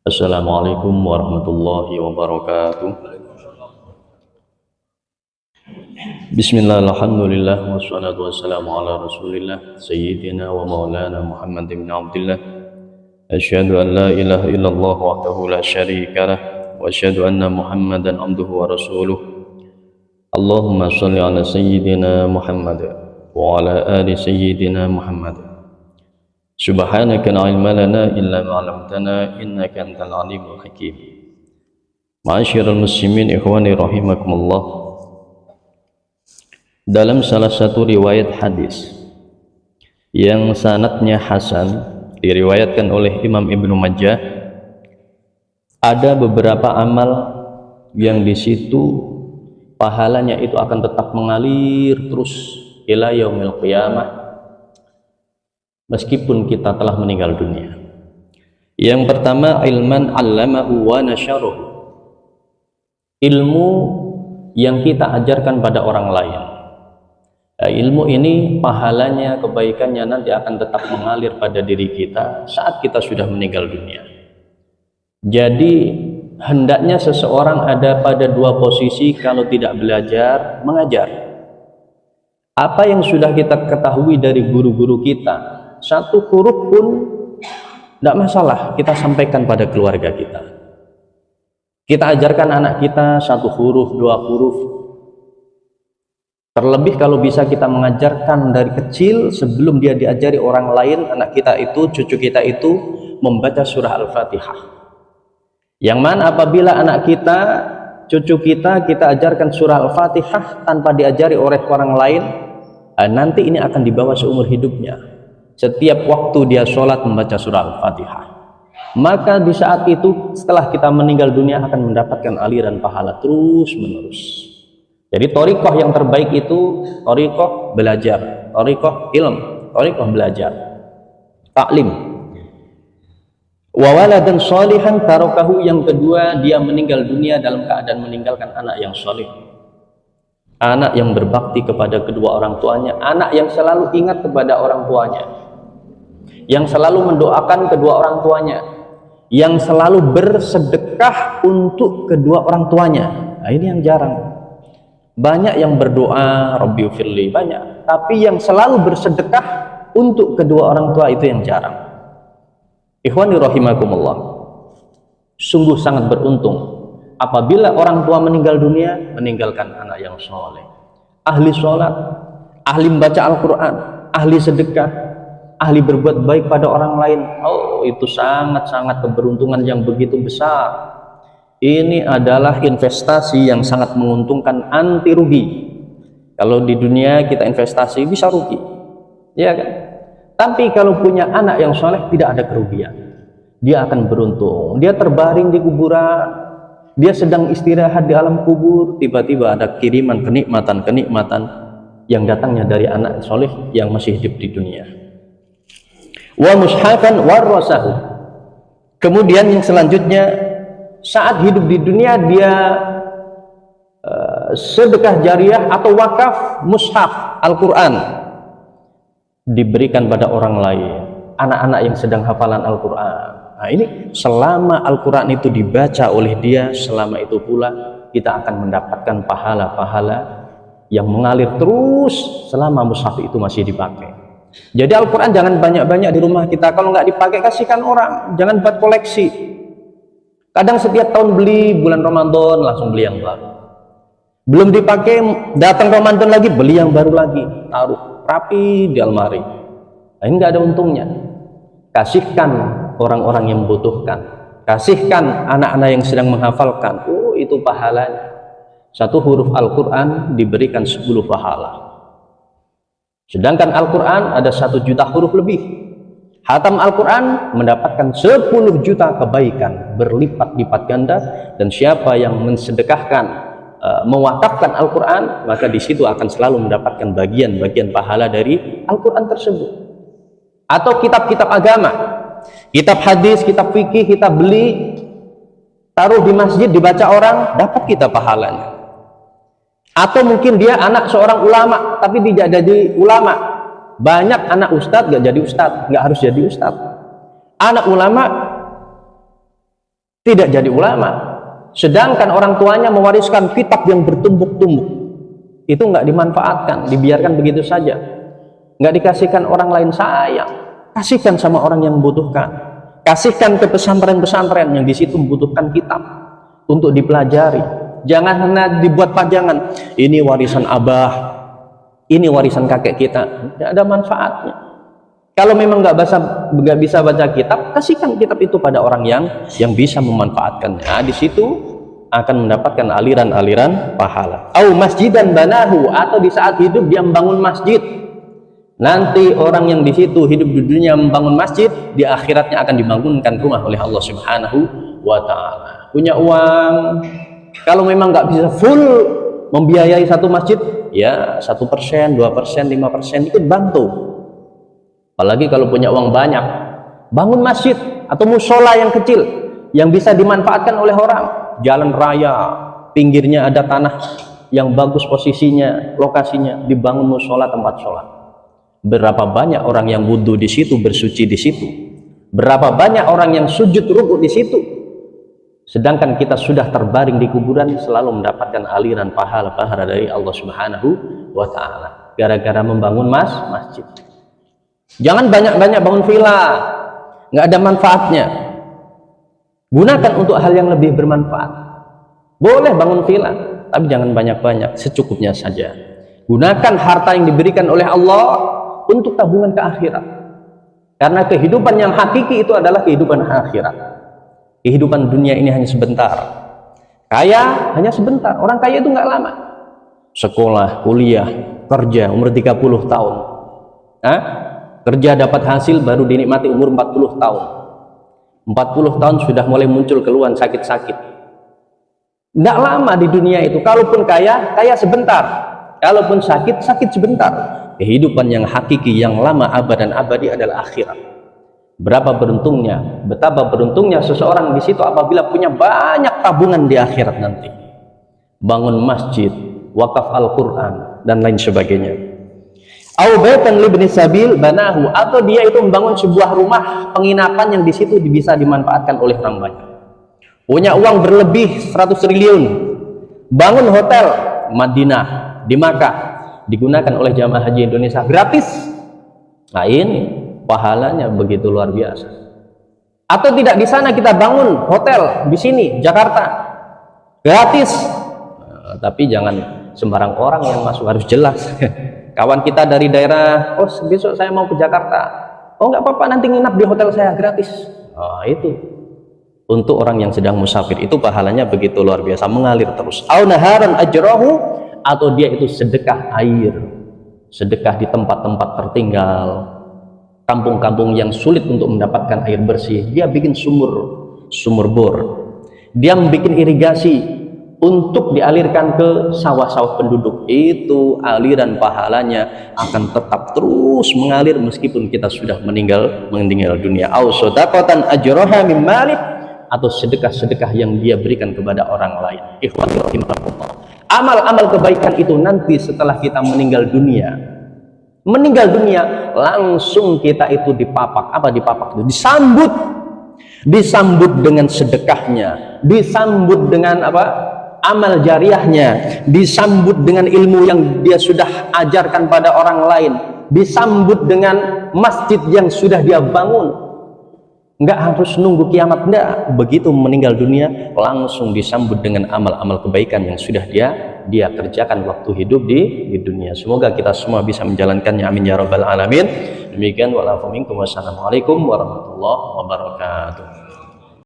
Assalamualaikum warahmatullahi wabarakatuh. Bismillah, alhamdulillah, wassalatu wassalamu ala rasulillah Sayyidina wa maulana Muhammad bin Abdullah. Asyhadu an la ilaha illallah wahdahu la syarika lah, wa asyhadu anna Muhammadan abduhu wa rasuluh. Allahumma shalli ala Sayyidina Muhammad wa ala ali Sayyidina Muhammad. Subhanaka la ilma lana illa ma 'allamtana innaka antal alimul hakim. Ma'asyiral muslimin ikhwani rahimakumullah. Dalam salah satu riwayat hadis yang sanadnya hasan diriwayatkan oleh Imam Ibnu Majah, ada beberapa amal yang di situ pahalanya itu akan tetap mengalir terus ila yaumil qiyamah meskipun kita telah meninggal dunia. Yang pertama, ilman 'allamahu wa nasyarahu, ilmu yang kita ajarkan pada orang lain. Ilmu ini pahalanya, kebaikannya nanti akan tetap mengalir pada diri kita saat kita sudah meninggal dunia. Jadi hendaknya seseorang ada pada dua posisi kalau tidak belajar, mengajar. Apa yang sudah kita ketahui dari guru-guru kita, satu huruf pun tidak masalah kita sampaikan pada keluarga kita. Kita ajarkan anak kita satu huruf, dua huruf. Terlebih kalau bisa kita mengajarkan dari kecil sebelum dia diajari orang lain, anak kita itu, cucu kita itu membaca surah Al-Fatihah. Yang mana apabila anak kita, cucu kita ajarkan surah Al-Fatihah tanpa diajari oleh orang lain, nanti ini akan dibawa seumur hidupnya. Setiap waktu dia sholat membaca surah Al-Fatihah, maka di saat itu setelah kita meninggal dunia akan mendapatkan aliran pahala terus menerus. Jadi thariqah yang terbaik itu thariqah belajar, thariqah ilm, thariqah belajar, taklim. Wa waladan sholihan tarakahu, yang kedua dia meninggal dunia dalam keadaan meninggalkan anak yang sholih, anak yang berbakti kepada kedua orang tuanya, anak yang selalu ingat kepada orang tuanya, yang selalu mendoakan kedua orang tuanya, yang selalu bersedekah untuk kedua orang tuanya. Nah, ini yang jarang. Banyak yang berdoa Rabbighfirli, banyak, tapi yang selalu bersedekah untuk kedua orang tua itu yang jarang. Ikhwani rahimakumullah, sungguh sangat beruntung apabila orang tua meninggal dunia meninggalkan anak yang soleh, ahli sholat, ahli membaca Al-Quran, ahli sedekah, ahli berbuat baik pada orang lain. Oh, itu sangat-sangat keberuntungan yang begitu besar. Ini adalah investasi yang sangat menguntungkan, anti rugi. Kalau di dunia kita investasi bisa rugi, ya kan? Tapi kalau punya anak yang soleh tidak ada kerugian. Dia akan beruntung. Dia terbaring di kuburan, dia sedang istirahat di alam kubur, tiba-tiba ada kiriman kenikmatan yang datangnya dari anak soleh yang masih hidup di dunia. Wa mushafan warasahu. Kemudian yang selanjutnya, saat hidup di dunia dia sedekah jariah atau wakaf mushaf Al-Quran diberikan pada orang lain, anak-anak yang sedang hafalan Al-Quran. Nah, ini selama Al-Quran itu dibaca oleh dia, selama itu pula kita akan mendapatkan pahala-pahala yang mengalir terus selama mushaf itu masih dipakai. Jadi Al-Quran jangan banyak-banyak di rumah kita. Kalau nggak dipakai, kasihkan orang, jangan buat koleksi. Kadang setiap tahun beli, bulan Ramadan langsung beli yang baru, belum dipakai, datang Ramadan lagi beli yang baru lagi, taruh rapi di almari. Nah, ini nggak ada untungnya. Kasihkan orang-orang yang membutuhkan, kasihkan anak-anak yang sedang menghafalkan. Oh, itu pahalanya. Satu huruf Al-Quran diberikan 10 pahala. Sedangkan Al-Quran ada 1 juta huruf lebih. Hatam Al-Quran mendapatkan 10 juta kebaikan berlipat-lipat ganda. Dan siapa yang mensedekahkan, mewakafkan Al-Quran, maka di situ akan selalu mendapatkan bagian-bagian pahala dari Al-Quran tersebut. Atau kitab-kitab agama, kitab hadis, kitab fikih, kita beli, taruh di masjid, dibaca orang, dapat kita pahalanya. Atau mungkin dia anak seorang ulama tapi tidak jadi ulama. Banyak anak ustadz gak jadi ustadz, gak harus jadi ustadz. Anak ulama tidak jadi ulama. Sedangkan orang tuanya mewariskan kitab yang bertumbuk-tumbuk, itu nggak dimanfaatkan, dibiarkan begitu saja, nggak dikasihkan orang lain. Sayang, kasihkan sama orang yang membutuhkan, kasihkan ke pesantren-pesantren yang di situ membutuhkan kitab untuk dipelajari. Jangan hanya dibuat pajangan, ini warisan abah, ini warisan kakek kita, tidak ada manfaatnya. Kalau memang nggak bisa baca kitab, kasihkan kitab itu pada orang yang bisa memanfaatkannya. Nah, di situ akan mendapatkan aliran-aliran pahala. Au masjidan banahu, atau di saat hidup dia membangun masjid. Nanti orang yang di situ hidup di dunia membangun masjid, di akhiratnya akan dibangunkan rumah oleh Allah Subhanahu wa Ta'ala. Punya uang, kalau memang nggak bisa full membiayai satu masjid, ya 1%, 2%, 5% ikut bantu. Apalagi kalau punya uang banyak, bangun masjid atau musola yang kecil yang bisa dimanfaatkan oleh orang. Jalan raya, pinggirnya ada tanah yang bagus posisinya, lokasinya, dibangun musola, tempat sholat. Berapa banyak orang yang wudhu di situ, bersuci di situ. Berapa banyak orang yang sujud rukuk di situ. Sedangkan kita sudah terbaring di kuburan, selalu mendapatkan aliran pahala-pahala dari Allah Subhanahu wa Ta'ala gara-gara membangun masjid. Jangan banyak-banyak bangun villa, nggak ada manfaatnya. Gunakan untuk hal yang lebih bermanfaat. Boleh bangun villa, tapi jangan banyak-banyak, secukupnya saja. Gunakan harta yang diberikan oleh Allah untuk tabungan ke akhirat. Karena kehidupan yang hakiki itu adalah kehidupan akhirat. Kehidupan dunia ini hanya sebentar. Kaya hanya sebentar. Orang kaya itu nggak lama. Sekolah, kuliah, kerja umur 30 tahun. Kerja dapat hasil baru dinikmati umur 40 tahun. 40 tahun sudah mulai muncul keluhan sakit-sakit. Tidak lama di dunia itu. Kalaupun kaya, kaya sebentar. Kalaupun sakit, sakit sebentar. Kehidupan yang hakiki, yang lama, abad dan abadi adalah akhirat. Berapa beruntungnya, betapa beruntungnya seseorang di situ apabila punya banyak tabungan di akhirat nanti. Bangun masjid, wakaf Al-Quran, dan lain sebagainya. Au baitan libni sabil banahu, atau dia itu membangun sebuah rumah penginapan yang di situ bisa dimanfaatkan oleh orang banyak. Punya uang berlebih 100 triliun, bangun hotel Madinah di Makkah, digunakan oleh jamaah haji Indonesia gratis. Nah, ini pahalanya begitu luar biasa. Atau tidak, di sana kita bangun hotel di sini Jakarta gratis. Tapi jangan sembarang orang yang masuk, harus jelas. Kawan kita dari daerah, oh besok saya mau ke Jakarta, oh nggak apa-apa, nanti nginap di hotel saya gratis. Itu untuk orang yang sedang musafir, itu pahalanya begitu luar biasa, mengalir terus. Au naharan ajrahu, atau dia itu sedekah air, sedekah di tempat-tempat tertinggal, kampung-kampung yang sulit untuk mendapatkan air bersih, dia bikin sumur bor, dia bikin irigasi untuk dialirkan ke sawah-sawah penduduk. Itu aliran pahalanya akan tetap terus mengalir meskipun kita sudah meninggal dunia. Au shadaqatan ajraha min mali, atau sedekah-sedekah yang dia berikan kepada orang lain. Ikhwani rahimakumullah. Amal-amal kebaikan itu nanti setelah kita meninggal dunia langsung kita itu dipapak. Apa dipapak itu? Disambut dengan sedekahnya, disambut dengan apa? Amal jariahnya, disambut dengan ilmu yang dia sudah ajarkan pada orang lain, disambut dengan masjid yang sudah dia bangun. Nggak harus nunggu kiamat, enggak. Begitu meninggal dunia langsung disambut dengan amal-amal kebaikan yang sudah dia kerjakan waktu hidup di dunia. Semoga kita semua bisa menjalankannya, amin ya rabbal alamin. Demikian, wassalamualaikum warahmatullahi wabarakatuh.